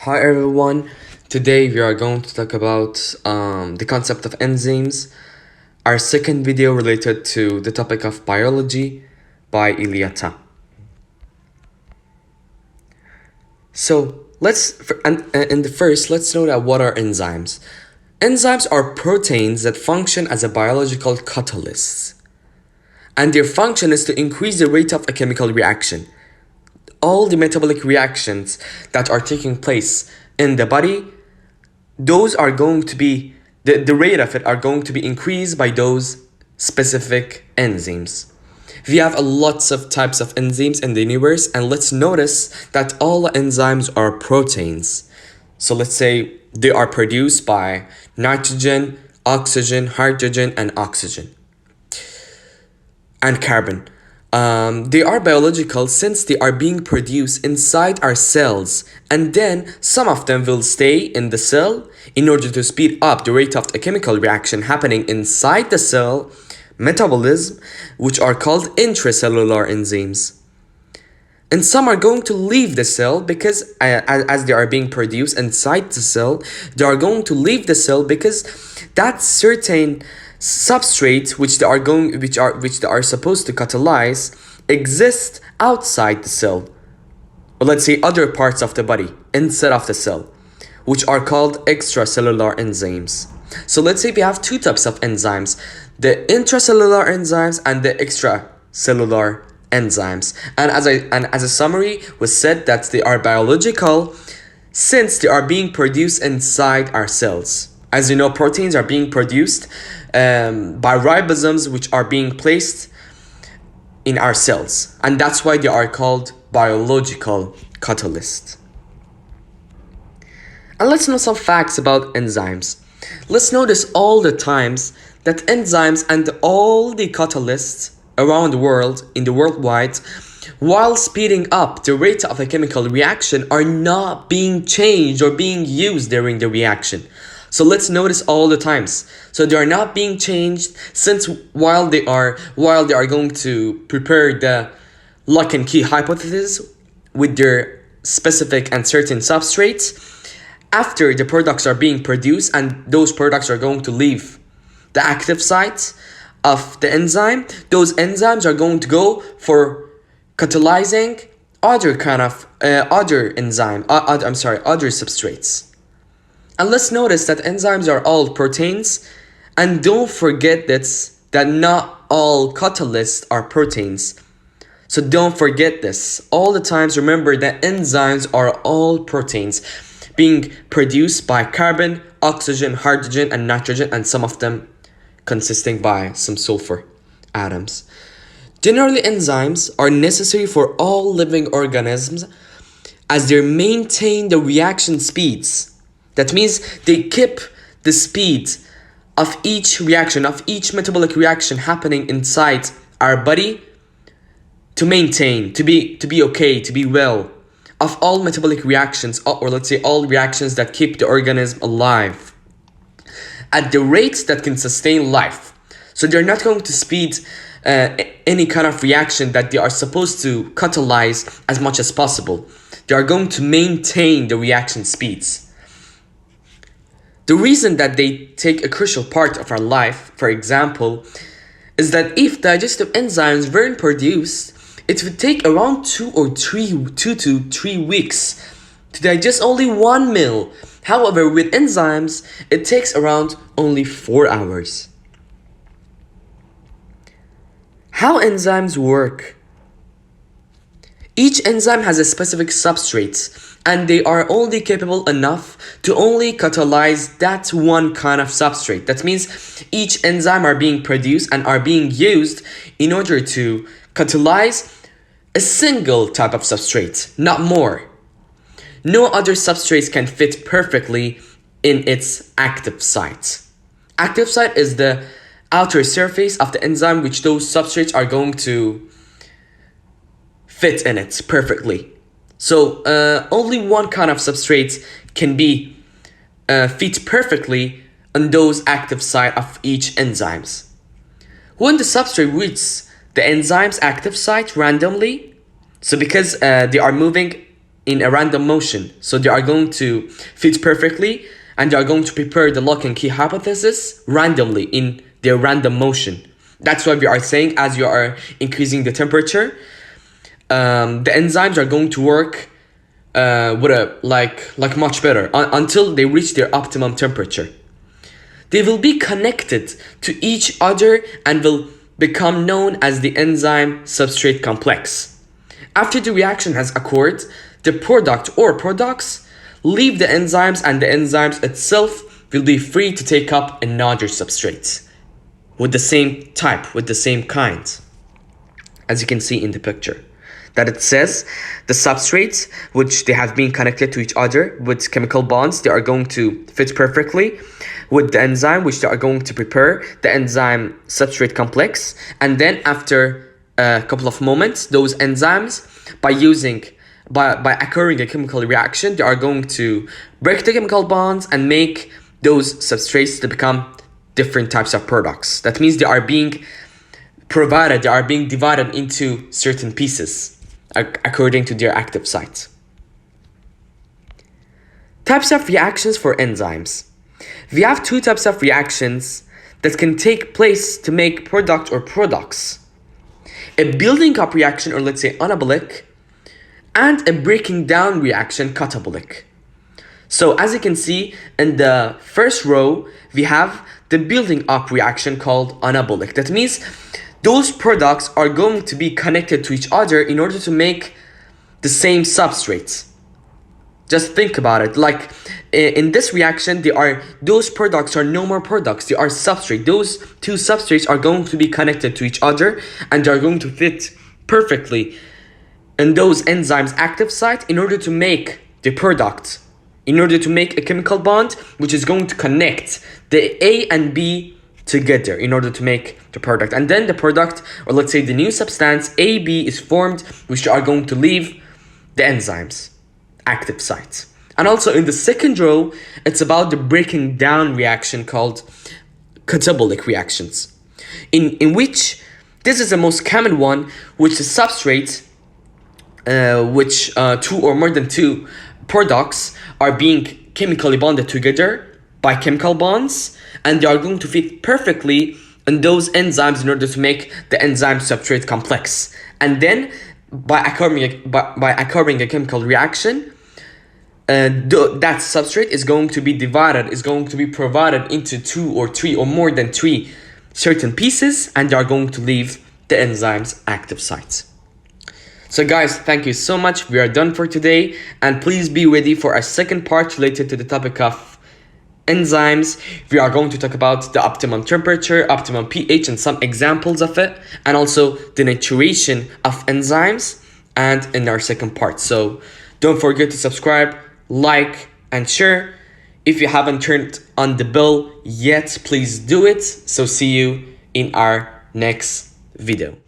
Hi everyone. Today we are going to talk about the concept of enzymes. Our second video related to the topic of biology by Iliata. So in the first, let's know that what are enzymes. Enzymes are proteins that function as a biological catalyst, and their function is to increase the rate of a chemical reaction. All the metabolic reactions that are taking place in the body, those are going to be, the rate of it are going to be increased by those specific enzymes. We have lots of types of enzymes in the universe, and let's notice that all enzymes are proteins. So let's say they are produced by nitrogen, oxygen, hydrogen, and oxygen, and carbon. They are biological since they are being produced inside our cells, and then some of them will stay in the cell in order to speed up the rate of a chemical reaction happening inside the cell, metabolism, which are called intracellular enzymes. And some are going to leave the cell because as they are being produced inside the cell, they are going to leave the cell because that certain substrate which they are supposed to catalyze exist outside the cell, or let's say other parts of the body instead of the cell, which are called extracellular enzymes. So let's say we have two types of enzymes, the intracellular enzymes and the extracellular enzymes. And as a summary was said that they are biological since they are being produced inside our cells. As you know, proteins are being produced by ribosomes, which are being placed in our cells, and that's why they are called biological catalysts. And let's know some facts about enzymes. Let's notice all the times that enzymes and all the catalysts around the world, in the worldwide, while speeding up the rate of a chemical reaction, are not being changed or being used during the reaction. So let's notice all the times. So they are not being changed since while they are going to prepare the lock and key hypothesis with their specific and certain substrates, after the products are being produced and those products are going to leave the active site of the enzyme, those enzymes are going to go for catalyzing other kind of other substrates. And let's notice that enzymes are all proteins, and don't forget that not all catalysts are proteins. So don't forget this. All the times remember that enzymes are all proteins being produced by carbon, oxygen, hydrogen, and nitrogen, and some of them consisting by some sulfur atoms. Generally, enzymes are necessary for all living organisms as they maintain the reaction speeds. That means they keep the speed of each reaction, of each metabolic reaction happening inside our body to maintain, to be okay, to be well, of all metabolic reactions, or let's say all reactions that keep the organism alive at the rates that can sustain life. So they're not going to speed any kind of reaction that they are supposed to catalyze as much as possible. They are going to maintain the reaction speeds. The reason that they take a crucial part of our life, for example, is that if digestive enzymes weren't produced, it would take around 2 to 3 weeks to digest only one meal. However, with enzymes, it takes around only 4 hours. How enzymes work? Each enzyme has a specific substrate, and they are only capable enough to only catalyze that one kind of substrate. That means each enzyme are being produced and are being used in order to catalyze a single type of substrate, not more. No other substrates can fit perfectly in its active site. Active site is the outer surface of the enzyme which those substrates are going to fit in it perfectly. So only one kind of substrate can be fit perfectly on those active site of each enzymes. When the substrate reaches the enzyme's active site randomly, so because they are moving in a random motion. So they are going to fit perfectly, and they are going to prepare the lock and key hypothesis randomly in their random motion. That's why we are saying as you are increasing the temperature, the enzymes are going to work with a like much better until they reach their optimum temperature. They will be connected to each other and will become known as the enzyme substrate complex. After the reaction has occurred, the product or products leave the enzymes, and the enzymes itself will be free to take up another substrate with the same type, with the same kind, as you can see in the picture. That it says the substrates which they have been connected to each other with chemical bonds, they are going to fit perfectly with the enzyme which they are going to prepare, the enzyme substrate complex. And then after a couple of moments, those enzymes, by occurring a chemical reaction, they are going to break the chemical bonds and make those substrates to become different types of products. That means they are being provided, they are being divided into certain pieces according to their active site. Types of reactions for enzymes. We have two types of reactions that can take place to make product or products. A building up reaction, or let's say anabolic, and a breaking down reaction, catabolic. So as you can see in the first row, we have the building up reaction called anabolic. That means those products are going to be connected to each other in order to make the same substrates. Just think about it. Like in this reaction, those products are no more products. They are substrate. Those two substrates are going to be connected to each other, and they are going to fit perfectly in those enzymes' active site in order to make the product, in order to make a chemical bond which is going to connect the A and B together in order to make the product. And then the product, or let's say the new substance AB, is formed, which are going to leave the enzymes active sites. And also in the second row, it's about the breaking down reaction called catabolic reactions, in which this is the most common one, which the substrate which two or more than two products are being chemically bonded together by chemical bonds, and they are going to fit perfectly in those enzymes in order to make the enzyme substrate complex. And then by occurring a chemical reaction, that substrate is going to be divided, is going to be provided into two or three or more than three certain pieces, and they are going to leave the enzyme's active sites. So guys, thank you so much. We are done for today, and please be ready for a second part related to the topic of enzymes. We are going to talk about the optimum temperature, optimum pH, and some examples of it, and also the naturation of enzymes, and in our second part. So don't forget to subscribe, like, and share. If you haven't turned on the bell yet, please do it. So see you in our next video.